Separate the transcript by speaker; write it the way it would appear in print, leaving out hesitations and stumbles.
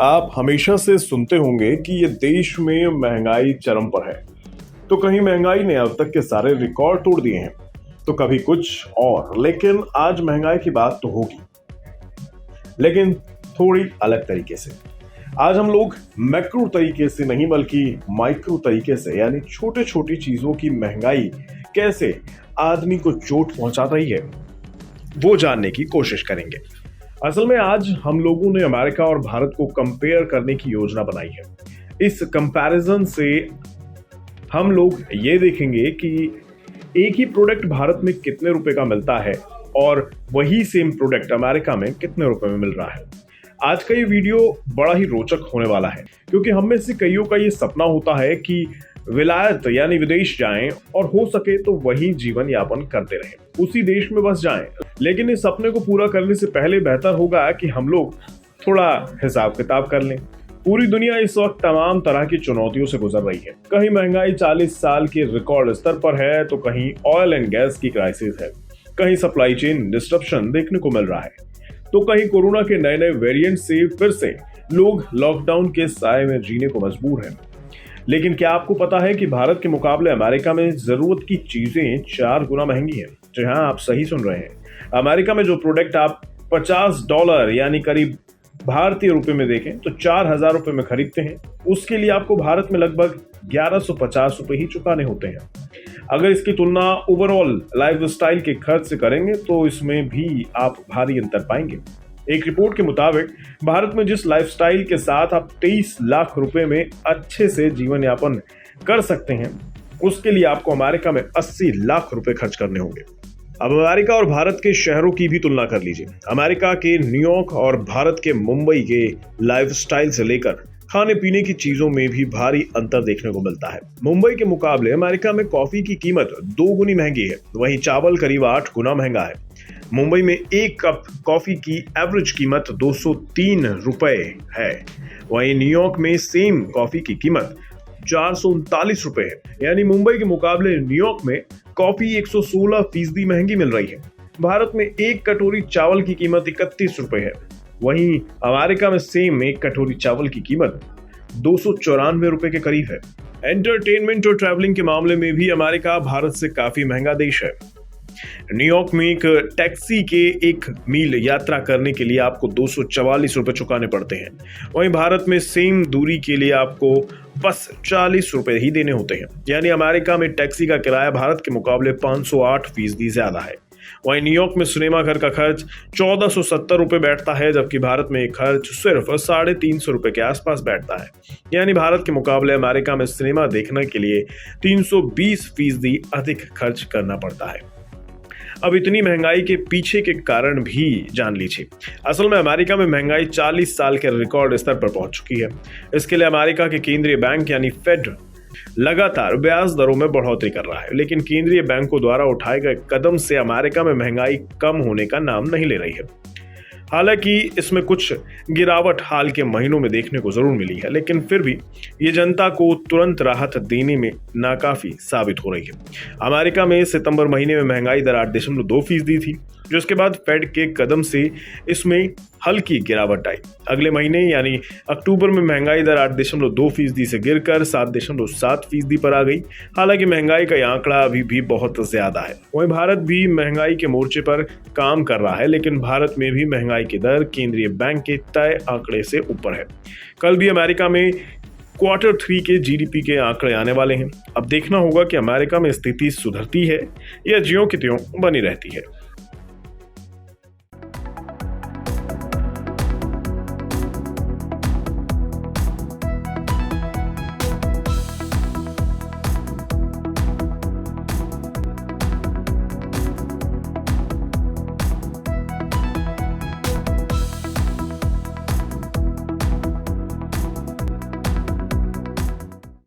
Speaker 1: आप हमेशा से सुनते होंगे कि ये देश में महंगाई चरम पर है। तो कहीं महंगाई ने अब तक के सारे रिकॉर्ड तोड़ दिए हैं, तो कभी कुछ और। लेकिन आज महंगाई की बात तो होगी, लेकिन थोड़ी अलग तरीके से। आज हम लोग मैक्रो तरीके से नहीं बल्कि माइक्रो तरीके से, यानी छोटे छोटी चीजों की महंगाई कैसे आदमी को चोट पहुंचा रही है, वो जानने की कोशिश करेंगे। असल में आज हम लोगों ने अमेरिका और भारत को कंपेयर करने की योजना बनाई है। इस कंपैरिजन से हम लोग ये देखेंगे कि एक ही प्रोडक्ट भारत में कितने रुपए का मिलता है और वही सेम प्रोडक्ट अमेरिका में कितने रुपए में मिल रहा है। आज का ये वीडियो बड़ा ही रोचक होने वाला है, क्योंकि हम में से कईयों का ये सपना होता है कि विलायत यानी विदेश जाएं और हो सके तो वही जीवन यापन करते रहें, उसी देश में बस जाएं। लेकिन इस सपने को पूरा करने से पहले बेहतर होगा कि हम लोग थोड़ा हिसाब किताब कर लें। पूरी दुनिया इस वक्त तमाम तरह की चुनौतियों से गुजर रही है। कहीं महंगाई 40 साल के रिकॉर्ड स्तर पर है, तो कहीं ऑयल एंड गैस की क्राइसिस है, कहीं सप्लाई चेन डिस्ट्रप्शन देखने को मिल रहा है, तो कहीं कोरोना के नए नए वेरिएंट से फिर से लोग लॉकडाउन के साए में जीने को मजबूर हैं। लेकिन क्या आपको पता है कि भारत के मुकाबले अमेरिका में जरूरत की चीजें 4 गुना महंगी हैं? जी हाँ, आप सही सुन रहे हैं। अमेरिका में जो प्रोडक्ट आप $50 यानी करीब भारतीय रुपए में देखें तो 4,000 रुपए में खरीदते हैं, उसके लिए आपको भारत में लगभग 1,150 रुपए ही चुकाने होते हैं। अगर इसकी तुलना ओवरऑल लाइफस्टाइल के खर्च से करेंगे तो इसमें भी आप भारी अंतर पाएंगे। एक रिपोर्ट के मुताबिक भारत में जिस लाइफस्टाइल के साथ आप 23 लाख रुपए में अच्छे से जीवन यापन कर सकते हैं, उसके लिए आपको अमेरिका में 80 लाख रुपए खर्च करने होंगे। अब अमेरिका और भारत के शहरों की भी तुलना कर लीजिए। अमेरिका के न्यूयॉर्क और भारत के मुंबई के लाइफस्टाइल से लेकर खाने पीने की चीजों में भी भारी अंतर देखने को मिलता है। मुंबई के मुकाबले अमेरिका में कॉफी की कीमत 2 गुनी महंगी है, वहीं चावल करीब 8 गुना महंगा है। मुंबई में 1 कप कॉफी की एवरेज कीमत 203 रुपए है, वहीं न्यूयॉर्क में सेम कॉफी की कीमत 439 रुपए है। यानी मुंबई के मुकाबले न्यूयॉर्क में कॉफी 116% महंगी मिल रही है। भारत में 1 कटोरी चावल की कीमत 31 रुपए है, वहीं अमेरिका में सेम 1 कटोरी चावल की कीमत 294 रुपए के करीब है। एंटरटेनमेंट और ट्रैवलिंग के मामले में भी अमेरिका भारत से काफी महंगा देश है। न्यूयॉर्क में एक टैक्सी के 1 मील यात्रा करने के लिए आपको 244 रुपए चुकाने पड़ते हैं, वहीं भारत में सेम दूरी के लिए आपको बस 40 रुपए ही देने होते हैं। यानी अमेरिका में टैक्सी का किराया भारत के मुकाबले 508% ज्यादा है। वहीं न्यूयॉर्क में सिनेमा घर का खर्च 1470 रुपए बैठता है, जबकि भारत में खर्च सिर्फ 350 रुपए के आसपास बैठता है। यानी भारत के मुकाबले अमेरिका में सिनेमा देखने के लिए 320% अधिक खर्च करना पड़ता है। अब इतनी महंगाई के पीछे के कारण भी जान लीजिए। असल में अमेरिका में महंगाई 40 साल के रिकॉर्ड स्तर पर पहुंच चुकी है। इसके लिए अमेरिका के केंद्रीय बैंक यानी फेड लगातार ब्याज दरों में बढ़ोतरी कर रहा है, लेकिन केंद्रीय बैंकों द्वारा उठाए गए कदम से अमेरिका में महंगाई कम होने का नाम नहीं ले रही है। हालांकि इसमें कुछ गिरावट हाल के महीनों में देखने को जरूर मिली है, लेकिन फिर भी ये जनता को तुरंत राहत देने में नाकाफी साबित हो रही है। अमेरिका में सितंबर महीने में महंगाई दर 8.2% थी, जिसके बाद फेड के कदम से इसमें हल्की गिरावट आई। अगले महीने यानी अक्टूबर में महंगाई दर 8.2% से गिरकर 7.7% पर आ गई। हालांकि महंगाई का आंकड़ा अभी भी बहुत ज्यादा है। वहीं भारत भी महंगाई के मोर्चे पर काम कर रहा है, लेकिन भारत में भी महंगाई की दर केंद्रीय बैंक के तय आंकड़े से ऊपर है। कल भी अमेरिका में Q3 के GDP के आंकड़े आने वाले हैं। अब देखना होगा कि अमेरिका में स्थिति सुधरती है या ज्यों की त्यों बनी रहती है।